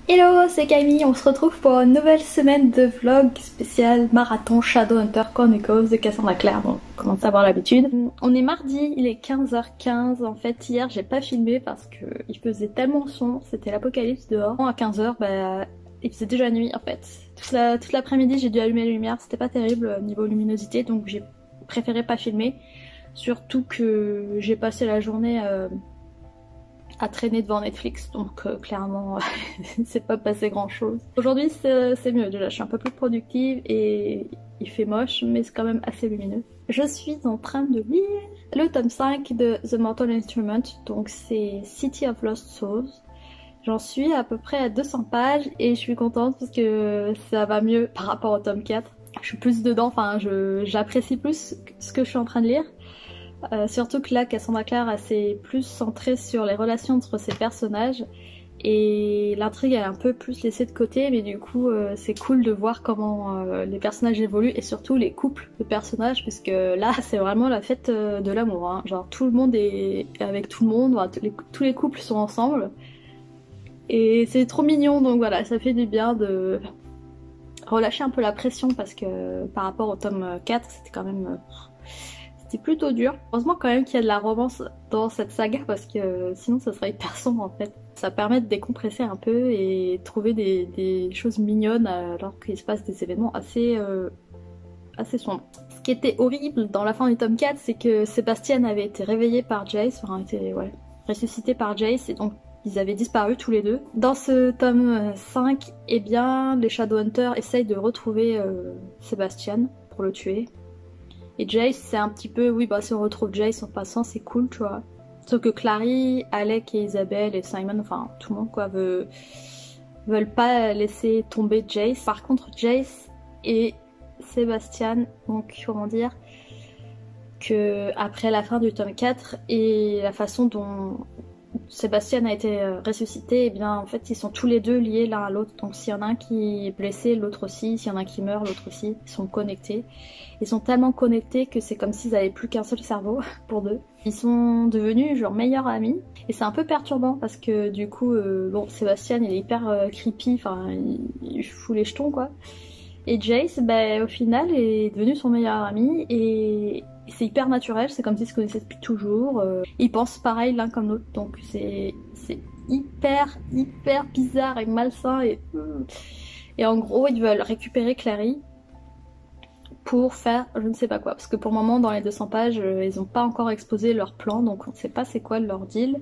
Hello, c'est Camille, on se retrouve pour une nouvelle semaine de vlog spécial marathon Shadowhunter Chronicles de Cassandra Clare, bon, on commence à avoir l'habitude. On est mardi, il est 15h15, en fait hier j'ai pas filmé parce que il faisait tellement sombre, c'était l'apocalypse dehors. À 15h, il faisait déjà nuit en fait. Toute l'après-midi j'ai dû allumer les lumières, c'était pas terrible niveau luminosité, donc j'ai préféré pas filmer. Surtout que j'ai passé la journée à traîner devant Netflix, donc clairement c'est pas passé grand chose. Aujourd'hui c'est mieux déjà, je suis un peu plus productive et il fait moche mais c'est quand même assez lumineux. Je suis en train de lire le tome 5 de The Mortal Instrument, donc c'est City of Lost Souls. J'en suis à peu près à 200 pages et je suis contente parce que ça va mieux par rapport au tome 4. Je suis plus dedans, enfin j'apprécie plus ce que je suis en train de lire. Surtout que là, Cassandra Clare s'est plus centrée sur les relations entre ses personnages et l'intrigue est un peu plus laissée de côté, mais du coup c'est cool de voir comment les personnages évoluent et surtout les couples de personnages, parce que là c'est vraiment la fête de l'amour, hein. Genre tout le monde est avec tout le monde, enfin, tous les couples sont ensemble et c'est trop mignon, donc voilà, ça fait du bien de relâcher un peu la pression parce que par rapport au tome 4 c'était quand même... C'était plutôt dur. Heureusement quand même qu'il y a de la romance dans cette saga parce que sinon ça serait hyper sombre en fait. Ça permet de décompresser un peu et trouver des choses mignonnes alors qu'il se passe des événements assez sombres. Ce qui était horrible dans la fin du tome 4, c'est que Sébastien avait été réveillé par Jace, enfin été ressuscité par Jace, et donc ils avaient disparu tous les deux. Dans ce tome 5, eh bien les Shadowhunters essayent de retrouver Sébastien pour le tuer. Et Jace, c'est un petit peu, oui, si on retrouve Jace en passant, c'est cool, tu vois. Sauf que Clary, Alec et Isabelle et Simon, enfin tout le monde quoi, veulent pas laisser tomber Jace. Par contre, Jace et Sébastien, donc comment dire, que après la fin du tome 4 et la façon dont Sébastien a été ressuscité, et bien en fait ils sont tous les deux liés l'un à l'autre. Donc s'il y en a un qui est blessé, l'autre aussi. S'il y en a un qui meurt, l'autre aussi. Ils sont connectés. Ils sont tellement connectés que c'est comme s'ils avaient plus qu'un seul cerveau pour deux. Ils sont devenus genre meilleurs amis. Et c'est un peu perturbant parce que du coup, bon, Sébastien il est hyper creepy, enfin il fout les jetons quoi. Et Jace, au final, est devenu son meilleur ami et c'est hyper naturel, c'est comme s'ils se connaissaient depuis toujours. Ils pensent pareil l'un comme l'autre, donc c'est hyper bizarre et malsain et en gros ils veulent récupérer Clary pour faire je ne sais pas quoi, parce que pour le moment dans les 200 pages ils n'ont pas encore exposé leur plan, donc on ne sait pas c'est quoi leur deal.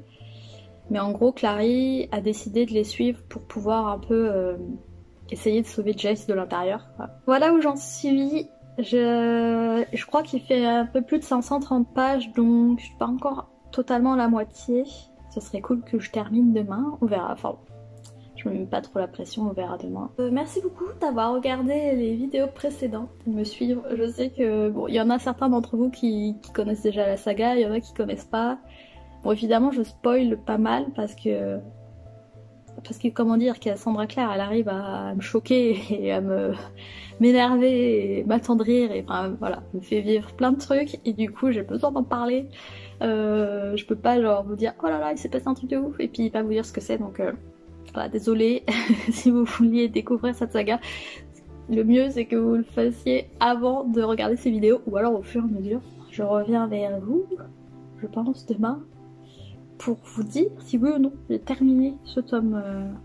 Mais en gros Clary a décidé de les suivre pour pouvoir un peu essayer de sauver Jace de l'intérieur. Voilà où j'en suis. Je crois qu'il fait un peu plus de 530 pages, donc je suis pas encore totalement à la moitié. Ce serait cool que je termine demain, on verra. Enfin, je me mets pas trop la pression, on verra demain. Merci beaucoup d'avoir regardé les vidéos précédentes, de me suivre. Je sais que bon, il y en a certains d'entre vous qui connaissent déjà la saga, il y en a qui connaissent pas. Bon, évidemment, je spoil pas mal parce que comment dire, Cassandra Clare elle arrive à me choquer et à m'énerver et m'attendrir et enfin voilà, me fait vivre plein de trucs et du coup j'ai besoin d'en parler. Je peux pas genre vous dire oh là là il s'est passé un truc de ouf et puis pas vous dire ce que c'est, donc voilà, désolée si vous vouliez découvrir cette saga. Le mieux c'est que vous le fassiez avant de regarder ces vidéos ou alors au fur et à mesure. Je reviens vers vous, je pense demain, pour vous dire si oui ou non j'ai terminé ce tome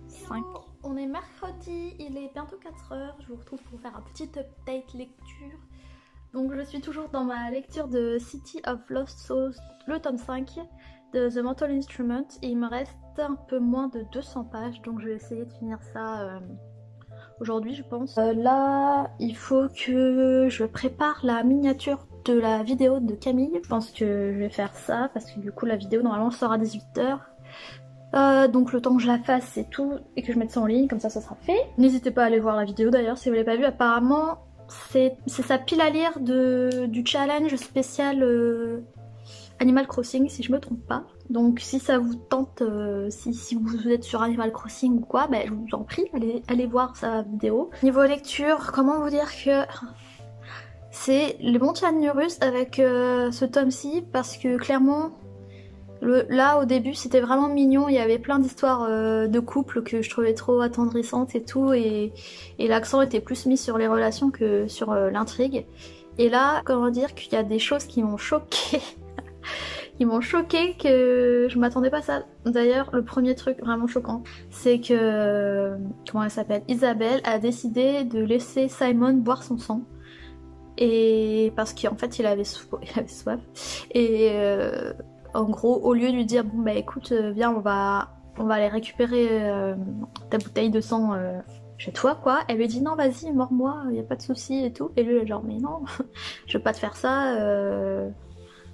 5. On est mercredi, il est bientôt 4h, je vous retrouve pour faire un petit update lecture. Donc je suis toujours dans ma lecture de City of Lost Souls, le tome 5 de The Mortal Instrument, et il me reste un peu moins de 200 pages, donc je vais essayer de finir ça aujourd'hui je pense. Là, il faut que je prépare la miniature de la vidéo de Camille. Je pense que je vais faire ça parce que du coup la vidéo normalement sort à 18h. Donc le temps que je la fasse c'est tout et que je mette ça en ligne, comme ça sera fait. N'hésitez pas à aller voir la vidéo d'ailleurs si vous l'avez pas vue. Apparemment c'est sa pile à lire du challenge spécial Animal Crossing si je me trompe pas. Donc si ça vous tente, si vous êtes sur Animal Crossing ou quoi, je vous en prie, allez voir sa vidéo. Niveau lecture, comment vous dire que c'est les montagnes russes avec ce tome-ci, parce que clairement Là, au début, c'était vraiment mignon. Il y avait plein d'histoires de couple que je trouvais trop attendrissantes et tout. Et l'accent était plus mis sur les relations que sur l'intrigue. Et là, comment dire qu'il y a des choses qui m'ont choquée. Qui m'ont choquée que je m'attendais pas à ça. D'ailleurs, le premier truc vraiment choquant, c'est que... comment elle s'appelle, Isabelle a décidé de laisser Simon boire son sang. Et parce qu'en fait, il avait soif. Et... en gros, au lieu de lui dire bon bah écoute, viens on va aller récupérer ta bouteille de sang chez toi quoi, elle lui dit non vas-y mords-moi, y a pas de souci et tout. Et lui il est genre mais non, je vais pas te faire ça,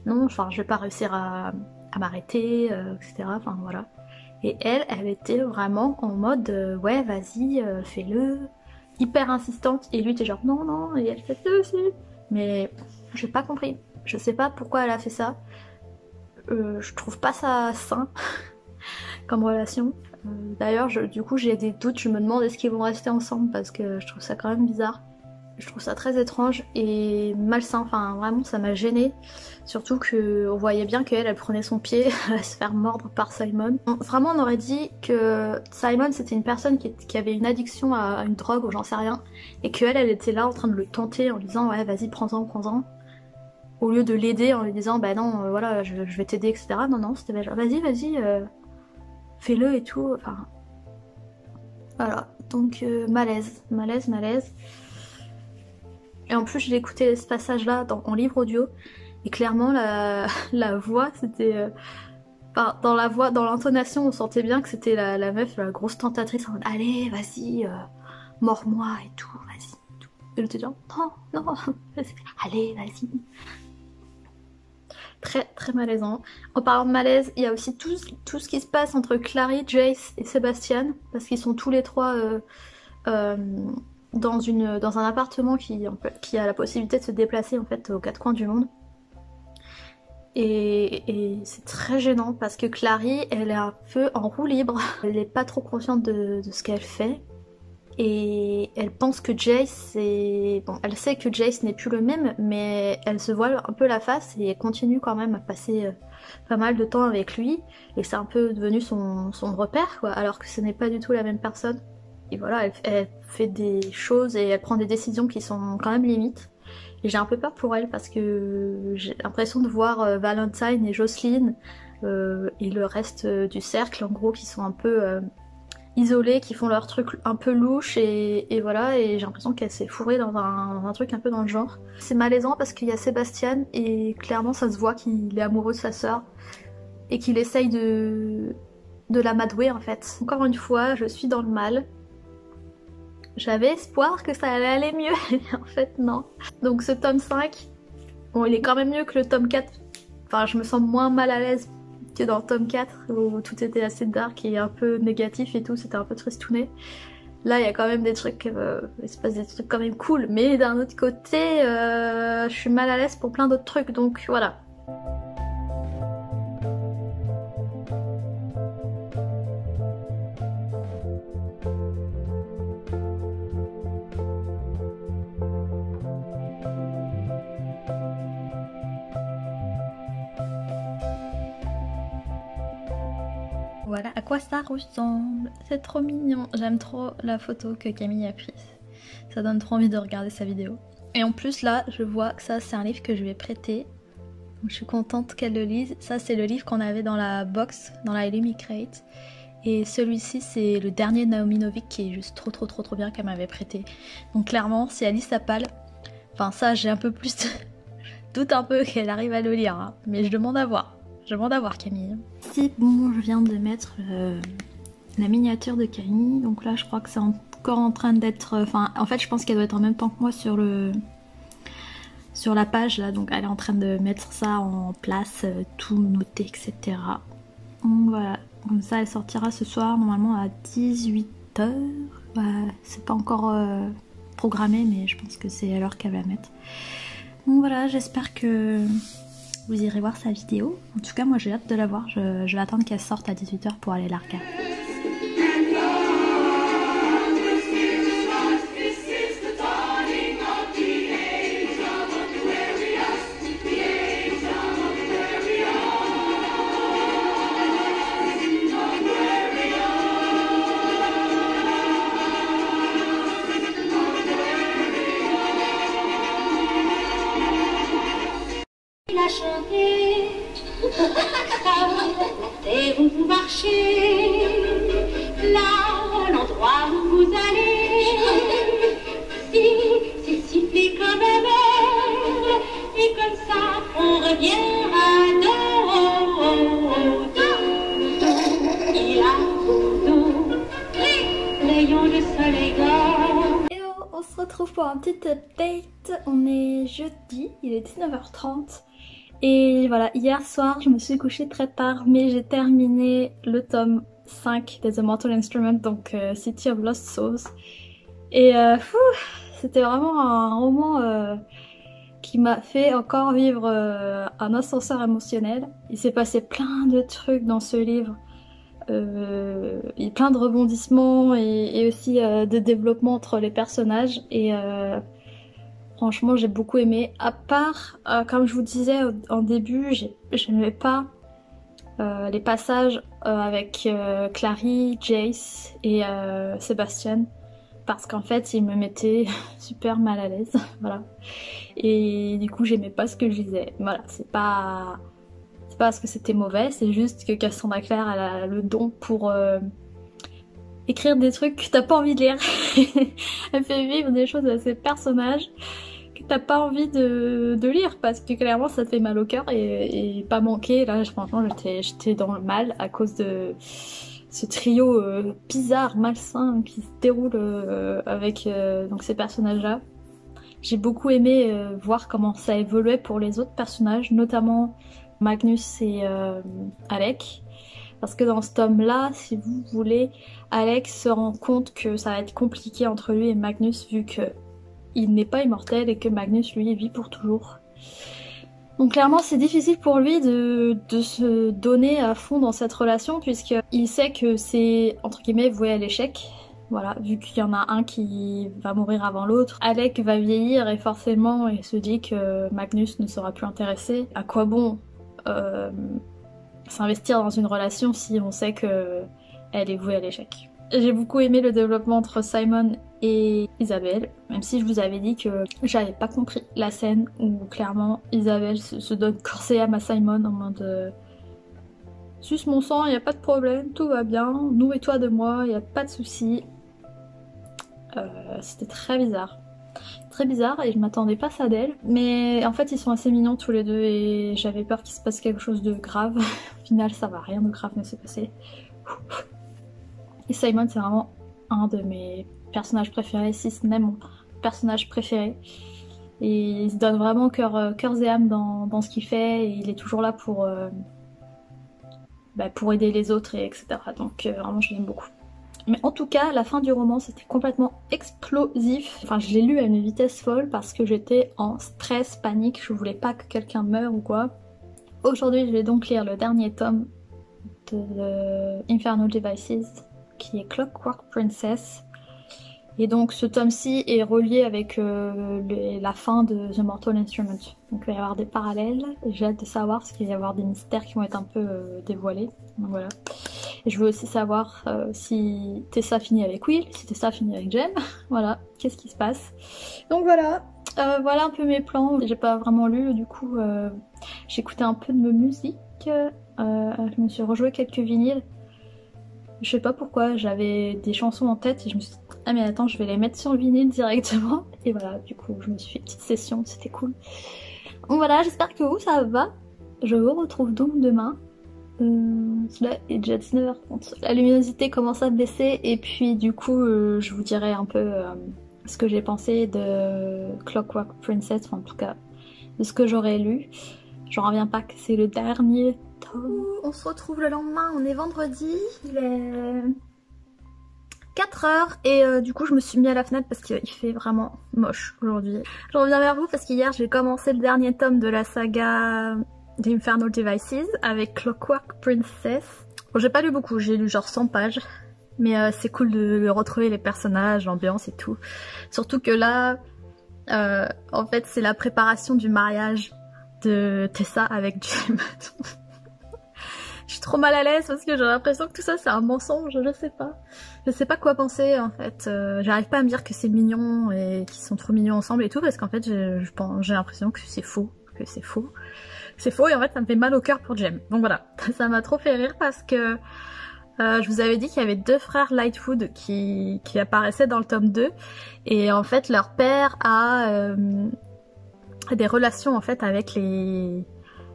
non, enfin je vais pas réussir à m'arrêter, etc. Enfin voilà. Et elle était vraiment en mode ouais vas-y fais-le, hyper insistante. Et lui était genre non non et elle fait ça aussi. Mais j'ai pas compris, je sais pas pourquoi elle a fait ça. Je trouve pas ça sain comme relation. D'ailleurs, du coup, j'ai des doutes. Je me demande est-ce qu'ils vont rester ensemble parce que je trouve ça quand même bizarre. Je trouve ça très étrange et malsain. Enfin, vraiment, ça m'a gênée. Surtout qu'on voyait bien qu'elle, elle prenait son pied à se faire mordre par Simon. Vraiment, on aurait dit que Simon, c'était une personne qui avait une addiction à une drogue ou j'en sais rien. Et qu'elle, elle était là en train de le tenter en lui disant ouais, vas-y, prends-en, prends-en. Au lieu de l'aider en lui disant bah non voilà je vais t'aider etc. Non c'était genre vas-y fais-le et tout, enfin voilà donc malaise. Et en plus j'ai écouté ce passage là en livre audio et clairement la voix c'était enfin, dans la voix, dans l'intonation on sentait bien que c'était la meuf, la grosse tentatrice en mode allez vas-y mords-moi et tout, vas-y tout. Et elle était genre non allez vas-y. Très malaisant. En parlant de malaise, il y a aussi tout ce qui se passe entre Clary, Jace et Sébastien, parce qu'ils sont tous les trois dans un appartement qui a la possibilité de se déplacer en fait aux quatre coins du monde. Et c'est très gênant parce que Clary, elle est un peu en roue libre. Elle est pas trop consciente de ce qu'elle fait. Et elle pense que Jace est... Bon, elle sait que Jace n'est plus le même, mais elle se voile un peu la face et elle continue quand même à passer pas mal de temps avec lui. Et c'est un peu devenu son repère, quoi, alors que ce n'est pas du tout la même personne. Et voilà, elle fait des choses et elle prend des décisions qui sont quand même limites. Et j'ai un peu peur pour elle parce que j'ai l'impression de voir Valentine et Jocelyn et le reste du cercle, en gros, qui sont un peu... isolés, qui font leur truc un peu louche et voilà, et j'ai l'impression qu'elle s'est fourrée dans un truc un peu dans le genre. C'est malaisant parce qu'il y a Sébastien et clairement ça se voit qu'il est amoureux de sa sœur et qu'il essaye de l'amadouer en fait. Encore une fois, je suis dans le mal. J'avais espoir que ça allait aller mieux, et en fait non. Donc ce tome 5, bon il est quand même mieux que le tome 4, enfin je me sens moins mal à l'aise que dans le tome 4 où tout était assez dark et un peu négatif et tout, c'était un peu tristouné. Là il y a quand même des trucs, il se passe des trucs quand même cool, mais d'un autre côté je suis mal à l'aise pour plein d'autres trucs, donc voilà. Voilà à quoi ça ressemble, c'est trop mignon, j'aime trop la photo que Camille a prise, ça donne trop envie de regarder sa vidéo. Et en plus là, je vois que ça c'est un livre que je vais prêter, donc je suis contente qu'elle le lise. Ça c'est le livre qu'on avait dans la box, dans la Elemi Crate, et celui-ci c'est le dernier Naomi Novik qui est juste trop bien qu'elle m'avait prêté. Donc clairement si elle lit sa palle, enfin ça j'ai un peu plus de... doute un peu qu'elle arrive à le lire, hein. Mais je demande à voir. Camille. C'est bon, je viens de mettre la miniature de Camille, donc là je crois que c'est encore en train d'être... Enfin, en fait je pense qu'elle doit être en même temps que moi sur la page là, donc elle est en train de mettre ça en place, tout noter, etc. Donc voilà, comme ça elle sortira ce soir normalement à 18h. Bah, c'est pas encore programmé, mais je pense que c'est à l'heure qu'elle va mettre. Donc voilà, j'espère que... vous irez voir sa vidéo. En tout cas, moi j'ai hâte de la voir. Je vais attendre qu'elle sorte à 18h pour aller la regarder. rivière à dos. Il a pour nous les rayons de soleil d'or. Et on se retrouve pour un petit update. On est jeudi, il est 19h30. Et voilà, hier soir, je me suis couchée très tard, mais j'ai terminé le tome 5 des The Mortal Instruments, donc City of Lost Souls. Et c'était vraiment un roman qui m'a fait encore vivre un ascenseur émotionnel. Il s'est passé plein de trucs dans ce livre. Il y a plein de rebondissements et aussi de développement entre les personnages. Et franchement, j'ai beaucoup aimé. À part, comme je vous disais en début, j'aimais pas les passages avec Clary, Jace et Sébastien. Parce qu'en fait, ils me mettaient super mal à l'aise. Voilà. Et du coup, j'aimais pas ce que je lisais. Voilà, c'est pas parce que c'était mauvais, c'est juste que Cassandra Clare, elle a le don pour écrire des trucs que t'as pas envie de lire. Elle fait vivre des choses à ses personnages que t'as pas envie de lire parce que clairement ça te fait mal au cœur et pas manquer. Là, franchement, j'étais dans le mal à cause de ce trio bizarre, malsain qui se déroule avec donc ces personnages-là. J'ai beaucoup aimé voir comment ça évoluait pour les autres personnages, notamment Magnus et Alec. Parce que dans ce tome-là, si vous voulez, Alec se rend compte que ça va être compliqué entre lui et Magnus vu que il n'est pas immortel et que Magnus, lui, vit pour toujours. Donc clairement, c'est difficile pour lui de se donner à fond dans cette relation puisqu'il sait que c'est, entre guillemets, voué à l'échec. Voilà, vu qu'il y en a un qui va mourir avant l'autre. Alec va vieillir et forcément, il se dit que Magnus ne sera plus intéressé. À quoi bon s'investir dans une relation si on sait que elle est vouée à l'échec. J'ai beaucoup aimé le développement entre Simon et Isabelle, même si je vous avais dit que j'avais pas compris la scène où clairement Isabelle se donne corps et âme à Simon en mode suce mon sang, y a pas de problème, tout va bien, nourris-toi de moi, y a pas de souci. C'était très bizarre. Très bizarre et je m'attendais pas à ça d'elle. Mais en fait ils sont assez mignons tous les deux et j'avais peur qu'il se passe quelque chose de grave. Au final ça va, rien de grave ne s'est passé. Et Simon c'est vraiment un de mes personnages préférés, si ce n'est mon personnage préféré. Et il se donne vraiment cœurs et âme dans ce qu'il fait et il est toujours là pour aider les autres et etc. Donc vraiment je l'aime beaucoup. Mais en tout cas, la fin du roman, c'était complètement explosif. Enfin, je l'ai lu à une vitesse folle parce que j'étais en stress, panique, je voulais pas que quelqu'un meure ou quoi. Aujourd'hui, je vais donc lire le dernier tome de Infernal Devices, qui est Clockwork Princess. Et donc ce tome-ci est relié avec la fin de The Mortal Instruments. Donc il va y avoir des parallèles, j'ai hâte de savoir parce qu'il va y avoir des mystères qui vont être un peu dévoilés. Donc voilà. Et je veux aussi savoir si Tessa finit avec Will, si Tessa finit avec Jem. Voilà, qu'est-ce qui se passe. Donc voilà, voilà un peu mes plans. J'ai pas vraiment lu, du coup j'ai écouté un peu de musique. Je me suis rejoué quelques vinyles. Je sais pas pourquoi, j'avais des chansons en tête et je me suis dit ah mais attends, je vais les mettre sur le vinyle directement. Et voilà, du coup je me suis fait une petite session, c'était cool. Donc voilà, j'espère que vous ça va. Je vous retrouve donc demain. Là il est déjà 19h30. La luminosité commence à baisser et puis du coup je vous dirai un peu ce que j'ai pensé de Clockwork Princess, enfin en tout cas de ce que j'aurais lu. J'en reviens pas que c'est le dernier tome. On se retrouve le lendemain, on est vendredi, il est 4h et du coup je me suis mis à la fenêtre parce qu'il fait vraiment moche aujourd'hui. Je reviens vers vous parce qu'hier j'ai commencé le dernier tome de la saga d'Infernal Devices avec Clockwork Princess. Bon, j'ai pas lu beaucoup, j'ai lu genre 100 pages. Mais c'est cool de retrouver les personnages, l'ambiance et tout. Surtout que là, en fait c'est la préparation du mariage de Tessa avec Jem. Je suis trop mal à l'aise parce que j'ai l'impression que tout ça c'est un mensonge, je sais pas. Je sais pas quoi penser en fait. J'arrive pas à me dire que c'est mignon et qu'ils sont trop mignons ensemble et tout parce qu'en fait j'ai l'impression que c'est faux. C'est faux et en fait ça me fait mal au cœur pour Jem. Donc voilà, ça m'a trop fait rire parce que je vous avais dit qu'il y avait deux frères Lightfoot qui apparaissaient dans le tome 2 et en fait leur père a des relations en fait avec les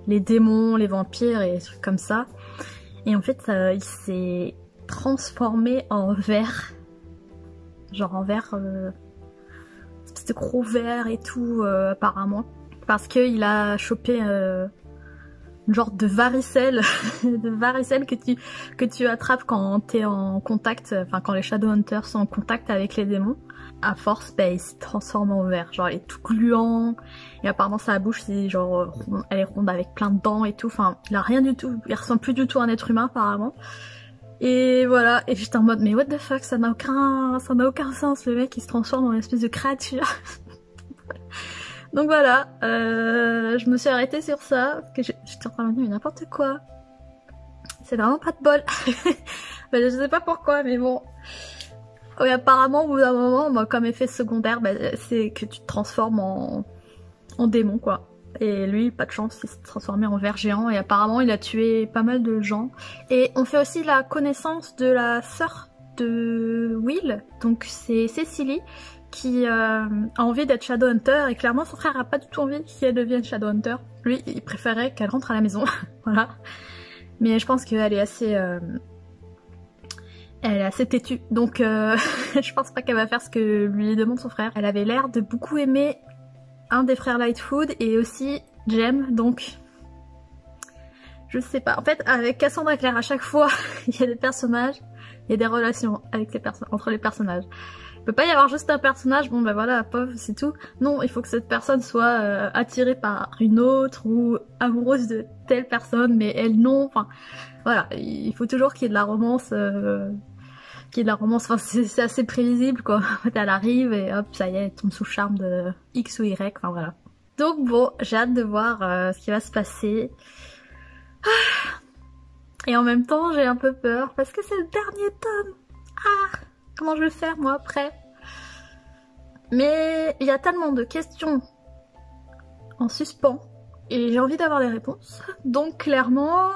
les démons, les vampires et des trucs comme ça. Et en fait, il s'est transformé en ver. Genre en ver, espèce de gros ver et tout, apparemment. Parce qu'il a chopé une genre de varicelle, de varicelle que tu attrapes quand t'es en contact, enfin quand les Shadowhunters sont en contact avec les démons. À force, bah, il se transforme en ver, genre il est tout gluant, et apparemment sa bouche c'est genre, elle est ronde avec plein de dents et tout, enfin il a rien du tout, il ressemble plus du tout à un être humain apparemment. Et voilà, et j'étais en mode mais what the fuck, ça n'a aucun sens, le mec il se transforme en une espèce de créature. Donc voilà, je me suis arrêtée sur ça, parce que j'étais en train de me dire mais n'importe quoi. C'est vraiment pas de bol. Ben, je sais pas pourquoi, mais bon. Oui, apparemment, au bout d'un moment, bah, comme effet secondaire, bah, c'est que tu te transformes en démon, quoi. Et lui, pas de chance, il s'est transformé en ver géant, et apparemment, il a tué pas mal de gens. Et on fait aussi la connaissance de la sœur de Will, donc c'est Cecily, qui a envie d'être Shadowhunter, et clairement, son frère a pas du tout envie qu'elle devienne Shadowhunter. Lui, il préférait qu'elle rentre à la maison, voilà. Mais je pense qu'elle est assez... Elle est assez têtue, donc je pense pas qu'elle va faire ce que lui demande son frère. Elle avait l'air de beaucoup aimer un des frères Lightfoot et aussi Jem, donc je sais pas. En fait, avec Cassandra Clare, à chaque fois, il y a des personnages, il y a des relations avec entre les personnages. Il peut pas y avoir juste un personnage, bon bah voilà, pauvre, c'est tout. Non, il faut que cette personne soit attirée par une autre ou amoureuse de telle personne, mais elle non, enfin voilà, il faut toujours qu'il y ait de la romance, enfin c'est assez prévisible quoi. En fait elle arrive et hop, ça y est, elle tombe sous le charme de X ou Y, enfin voilà. Donc bon, j'ai hâte de voir ce qui va se passer. Et en même temps j'ai un peu peur parce que c'est le dernier tome. Ah, comment je vais faire moi après? Mais il y a tellement de questions en suspens et j'ai envie d'avoir des réponses. Donc clairement,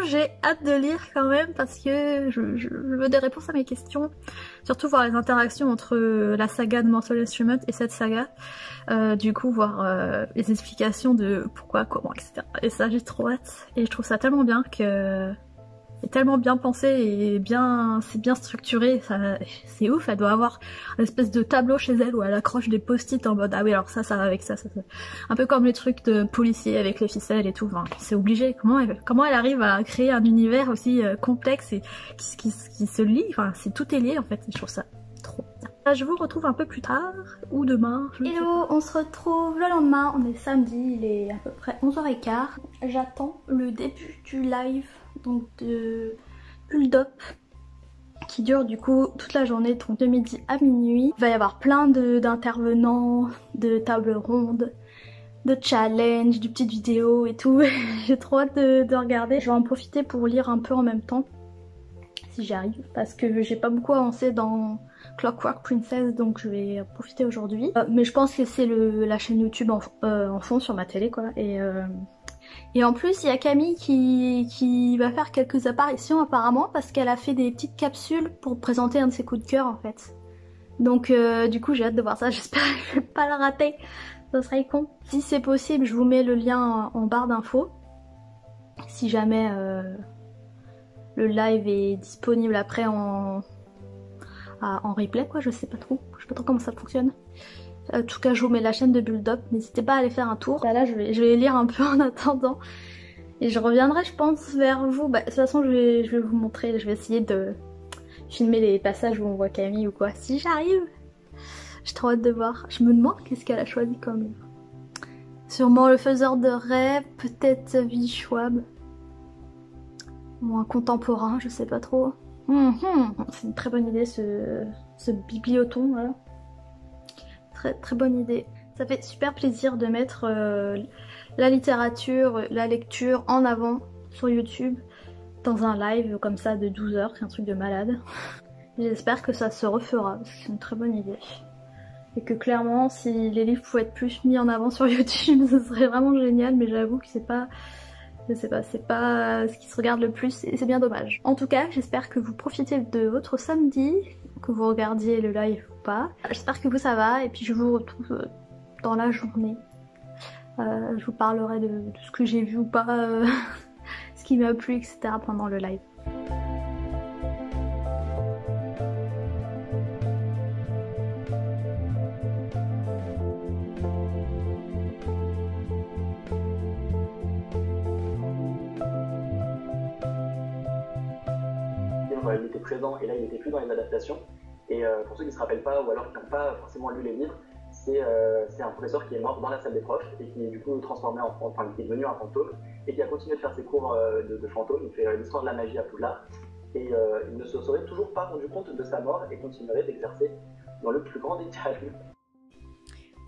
j'ai hâte de lire quand même parce que je veux des réponses à mes questions. Surtout voir les interactions entre la saga de Mortal Instruments et cette saga. Du coup voir les explications de pourquoi, comment, etc. Et ça j'ai trop hâte. Et je trouve ça tellement bien que... C'est tellement bien pensé et c'est bien structuré, c'est ouf, elle doit avoir une espèce de tableau chez elle où elle accroche des post-it en mode ah oui alors ça va avec ça. Un peu comme les trucs de policiers avec les ficelles et tout, enfin, c'est obligé, comment elle arrive à créer un univers aussi complexe et qui se lie, enfin tout est lié en fait, je trouve ça trop bien. Je vous retrouve un peu plus tard, ou demain. Hello, on se retrouve le lendemain, on est samedi, il est à peu près 11h15. J'attends le début du live donc de Bulldop qui dure du coup toute la journée, donc de midi à minuit. Il va y avoir plein d'intervenants, de tables rondes, de challenges, de petites vidéos et tout. J'ai trop hâte de regarder. Je vais en profiter pour lire un peu en même temps si j'y arrive parce que j'ai pas beaucoup avancé dans Clockwork Princess, donc je vais profiter aujourd'hui. Mais je pense que c'est la chaîne YouTube en fond sur ma télé quoi. Et en plus il y a Camille qui va faire quelques apparitions apparemment parce qu'elle a fait des petites capsules pour présenter un de ses coups de cœur en fait. Donc du coup j'ai hâte de voir ça, j'espère que je vais pas la rater, ça serait con. Si c'est possible je vous mets le lien en barre d'infos. Si jamais le live est disponible après en replay quoi, je sais pas trop comment ça fonctionne. En tout cas je vous mets la chaîne de Bulldop, n'hésitez pas à aller faire un tour. Là je vais lire un peu en attendant. Et je reviendrai je pense vers vous, de toute façon je vais vous montrer, je vais essayer de filmer les passages où on voit Camille ou quoi, si j'arrive. J'ai trop hâte de voir, je me demande qu'est-ce qu'elle a choisi comme livre. Sûrement Le Faiseur de rêves, peut-être Vie Schwab. Ou un contemporain, je sais pas trop. C'est une très bonne idée ce bibliothon là. Très bonne idée. Ça fait super plaisir de mettre la littérature, la lecture en avant sur YouTube dans un live comme ça de 12 heures, c'est un truc de malade. J'espère que ça se refera, c'est une très bonne idée. Et que clairement si les livres pouvaient être plus mis en avant sur YouTube, ce serait vraiment génial, mais j'avoue que c'est pas ce qui se regarde le plus et c'est bien dommage. En tout cas, j'espère que vous profitez de votre samedi, que vous regardiez le live ou pas. J'espère que vous ça va et puis je vous retrouve dans la journée Je vous parlerai de ce que j'ai vu ou pas, ce qui m'a plu, etc. pendant le live. Il était présent et là il n'était plus dans les adaptations. Et pour ceux qui ne se rappellent pas ou alors qui n'ont pas forcément lu les livres, c'est un professeur qui est mort dans la salle des profs et qui est du coup transformé qui est devenu un fantôme et qui a continué de faire ses cours de fantôme. Il fait l'histoire de la magie à Poudlard et il ne se serait toujours pas rendu compte de sa mort et continuerait d'exercer dans le plus grand des calmes.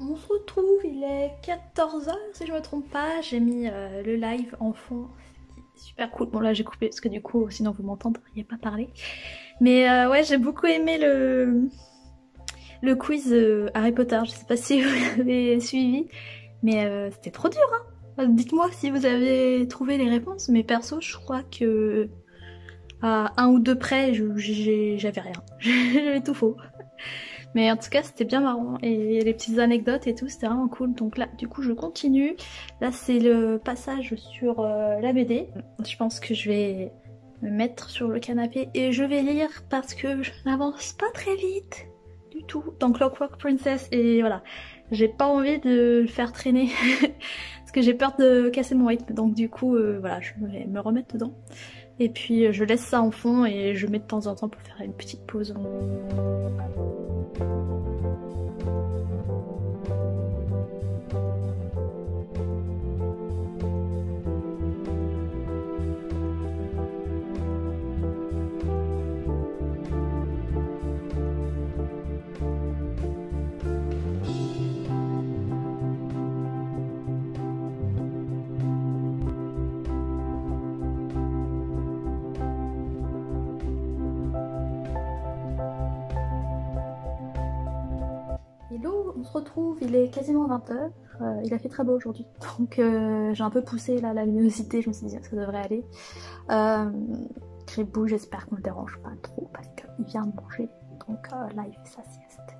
On se retrouve, il est 14h si je me trompe pas, j'ai mis le live en fond. Super cool. Bon là j'ai coupé parce que du coup sinon vous m'entendriez pas parler. Mais ouais, j'ai beaucoup aimé le quiz Harry Potter. Je sais pas si vous l'avez suivi, mais c'était trop dur hein. Dites-moi si vous avez trouvé les réponses. Mais perso je crois que à un ou deux près j'avais rien. J'avais tout faux. Mais en tout cas c'était bien marrant et les petites anecdotes et tout c'était vraiment cool. Donc là du coup je continue. Là c'est le passage sur la BD. Je pense que je vais me mettre sur le canapé et je vais lire parce que je n'avance pas très vite du tout dans Clockwork Princess. Et voilà, j'ai pas envie de le faire traîner parce que j'ai peur de casser mon rythme. Donc du coup voilà, je vais me remettre dedans. Et puis je laisse ça en fond et je mets de temps en temps pour faire une petite pause. Hello, on se retrouve, il est quasiment 20h, il a fait très beau aujourd'hui, donc j'ai un peu poussé là, la luminosité, je me suis dit que ça devrait aller. Cribou, j'espère qu'on le dérange pas trop parce qu'il vient de manger, donc là il fait sa sieste.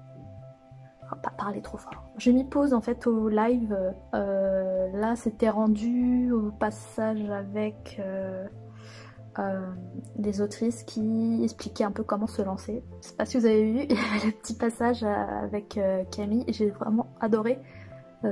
On va pas parler trop fort. J'ai mis pause en fait au live, là c'était rendu au passage avec des autrices qui expliquaient un peu comment se lancer. Je sais pas si vous avez vu, il y avait le petit passage avec Camille et j'ai vraiment adoré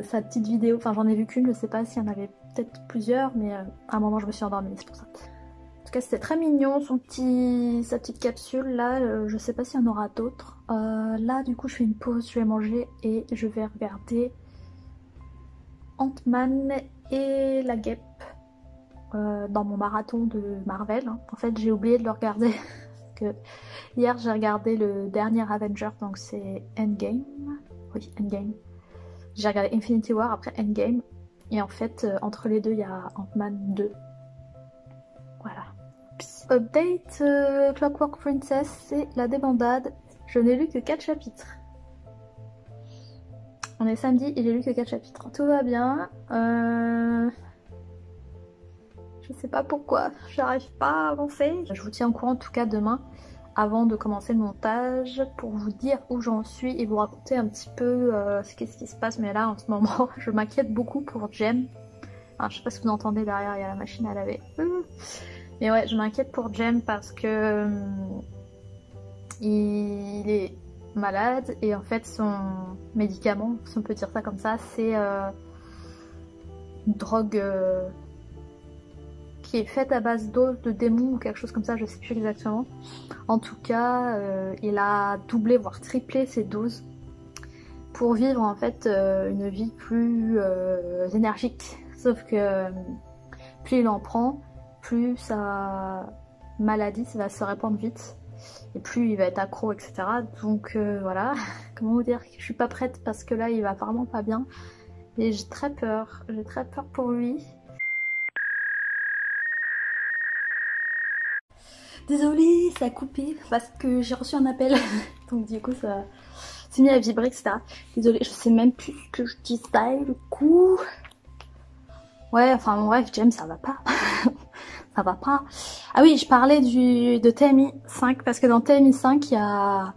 sa petite vidéo. Enfin j'en ai vu qu'une, je sais pas s'il y en avait peut-être plusieurs, mais à un moment je me suis endormie, c'est pour ça. En tout cas c'était très mignon sa petite capsule là, je sais pas s'il y en aura d'autres. Là du coup je fais une pause, je vais manger et je vais regarder Ant-Man et la Guêpe. Dans mon marathon de Marvel. En fait j'ai oublié de le regarder parce que hier j'ai regardé le dernier Avenger, donc c'est Endgame. Oui, Endgame. J'ai regardé Infinity War après Endgame et en fait entre les deux il y a Ant-Man 2. Voilà. Update Clockwork Princess, c'est la débandade. Je n'ai lu que 4 chapitres. On est samedi et j'ai lu que 4 chapitres. Tout va bien. Je sais pas pourquoi, j'arrive pas à avancer. Je vous tiens au courant en tout cas demain avant de commencer le montage pour vous dire où j'en suis et vous raconter un petit peu ce qui se passe. Mais là en ce moment je m'inquiète beaucoup pour Jem. Alors, je sais pas si vous entendez derrière, il y a la machine à laver. Mais ouais, je m'inquiète pour Jem parce que il est malade et en fait son médicament, si on peut dire ça comme ça, c'est une drogue qui est faite à base d'os de démon ou quelque chose comme ça, je sais plus exactement. En tout cas, il a doublé voire triplé ses doses pour vivre en fait une vie plus énergique. Sauf que plus il en prend, plus sa maladie ça va se répandre vite et plus il va être accro, etc. Donc voilà, comment vous dire, je suis pas prête parce que là il va vraiment pas bien et j'ai très peur pour lui. Désolée, ça a coupé parce que j'ai reçu un appel, donc du coup ça s'est mis à vibrer, etc. Désolée, je sais même plus ce que je disais, le coup. Ouais, enfin bref, James, ça va pas. Ça va pas. Ah oui, je parlais de TMI 5 parce que dans TMI 5, il y a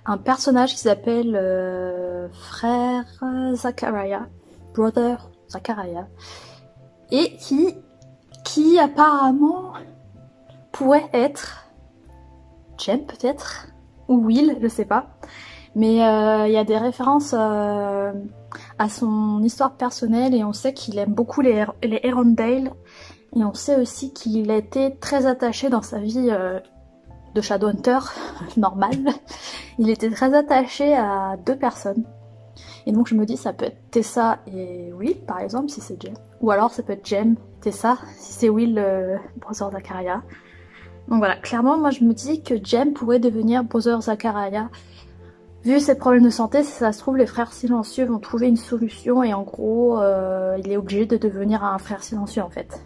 un personnage qui s'appelle Frère Zachariah, Brother Zachariah, et qui apparemment pourrait être Jem peut-être, ou Will, je sais pas. Mais il y a des références à son histoire personnelle et on sait qu'il aime beaucoup les Arendelle. Et on sait aussi qu'il a été très attaché dans sa vie de Shadowhunter normal. Il était très attaché à 2 personnes. Et donc je me dis ça peut être Tessa et Will par exemple si c'est Jem. Ou alors ça peut être Jem, Tessa, si c'est Will, Brother Zachariah. Donc voilà, clairement moi je me dis que Jem pourrait devenir Brother Zachariah. Vu ses problèmes de santé, si ça se trouve les frères silencieux vont trouver une solution et en gros il est obligé de devenir un frère silencieux en fait.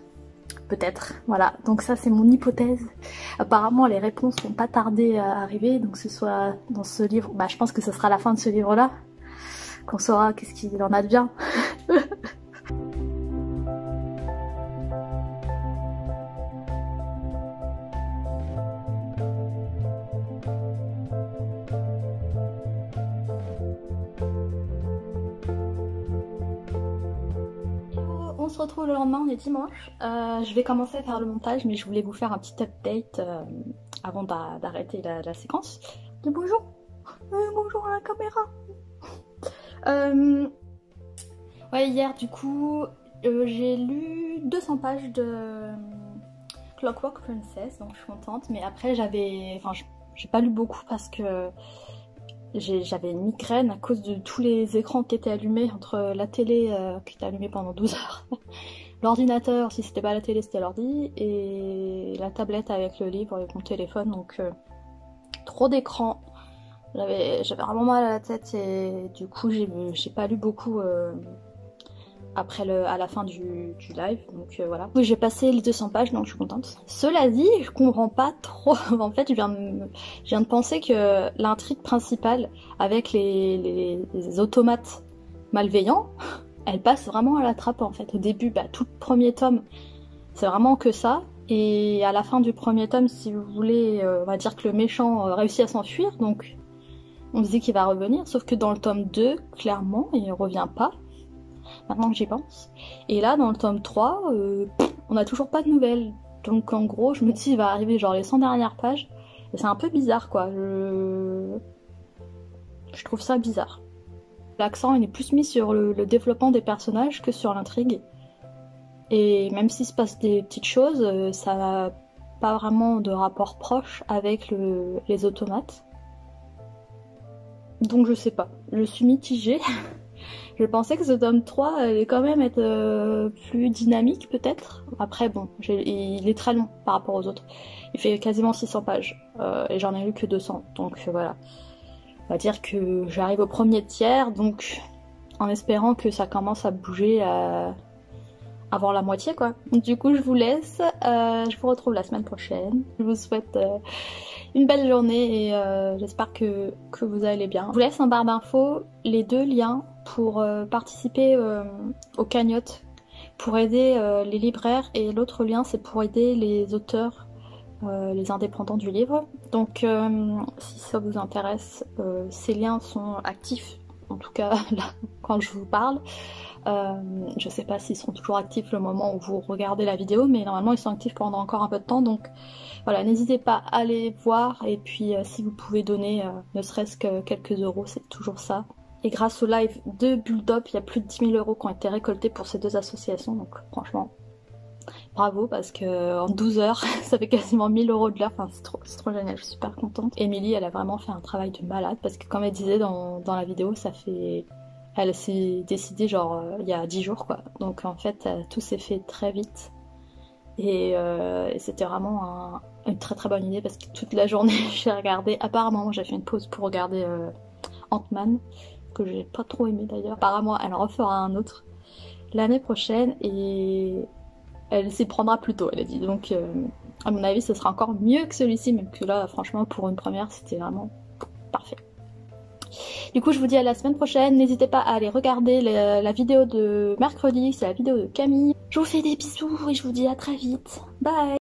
Peut-être, voilà, donc ça c'est mon hypothèse. Apparemment les réponses vont pas tarder à arriver, donc que ce soit dans ce livre, bah je pense que ce sera la fin de ce livre là, qu'on saura qu'est-ce qu'il en advient. On se retrouve le lendemain, on est dimanche. Je vais commencer à faire le montage, mais je voulais vous faire un petit update avant d'arrêter la séquence. Dis bonjour. Bonjour à la caméra. Ouais, hier du coup, j'ai lu 200 pages de Clockwork Princess, donc je suis contente. Mais après, j'ai pas lu beaucoup parce que j'avais une migraine à cause de tous les écrans qui étaient allumés, entre la télé qui était allumée pendant 12 heures, l'ordinateur, si c'était pas la télé c'était l'ordi, et la tablette avec le livre et mon téléphone, donc trop d'écrans. J'avais vraiment mal à la tête et du coup j'ai pas lu beaucoup après à la fin du live, donc voilà. Oui, j'ai passé les 200 pages, donc je suis contente. Cela dit, je comprends pas trop. En fait, je viens de penser que l'intrigue principale avec les automates malveillants, elle passe vraiment à la trappe en fait. Au début, bah, tout le premier tome, c'est vraiment que ça. Et à la fin du premier tome, si vous voulez, on va dire que le méchant réussit à s'enfuir, donc on se dit qu'il va revenir, sauf que dans le tome 2, clairement, il ne revient pas. Maintenant que j'y pense. Et là, dans le tome 3, on a toujours pas de nouvelles. Donc en gros, je me dis, il va arriver genre les 100 dernières pages. Et c'est un peu bizarre, quoi. Je trouve ça bizarre. L'accent, il est plus mis sur le développement des personnages que sur l'intrigue. Et même s'il se passe des petites choses, ça n'a pas vraiment de rapport proche avec les automates. Donc je sais pas. Je suis mitigée. Je pensais que ce tome 3 allait quand même être plus dynamique peut-être. Après bon, il est très long par rapport aux autres. Il fait quasiment 600 pages et j'en ai lu que 200. Donc voilà. On va dire que j'arrive au premier tiers, donc en espérant que ça commence à bouger avant la moitié quoi. Du coup je vous laisse, je vous retrouve la semaine prochaine. Je vous souhaite une belle journée et j'espère que vous allez bien. Je vous laisse en barre d'infos les 2 liens pour participer aux cagnottes, pour aider les libraires, et l'autre lien c'est pour aider les auteurs, les indépendants du livre. Donc si ça vous intéresse, ces liens sont actifs, en tout cas là quand je vous parle. Je sais pas s'ils seront toujours actifs le moment où vous regardez la vidéo, mais normalement ils sont actifs pendant encore un peu de temps, donc voilà, n'hésitez pas à aller voir, et puis si vous pouvez donner ne serait-ce que quelques euros, c'est toujours ça. Et grâce au live de Bulldop, il y a plus de 10 000 € qui ont été récoltés pour ces 2 associations, donc franchement bravo, parce que en 12 heures ça fait quasiment 1000 € de l'heure, enfin c'est trop génial, je suis super contente. Émilie, elle a vraiment fait un travail de malade, parce que comme elle disait dans la vidéo, elle s'est décidée genre il y a 10 jours quoi, donc en fait tout s'est fait très vite. Et c'était vraiment une très très bonne idée, parce que toute la journée j'ai regardé, apparemment j'ai fait une pause pour regarder Ant-Man, que j'ai pas trop aimé d'ailleurs. Apparemment elle en refera un autre l'année prochaine et elle s'y prendra plus tôt, elle a dit, donc à mon avis ce sera encore mieux que celui-ci, même que là franchement pour une première c'était vraiment parfait. Du coup je vous dis à la semaine prochaine, n'hésitez pas à aller regarder la vidéo de mercredi, c'est la vidéo de Camille. Je vous fais des bisous et je vous dis à très vite, bye.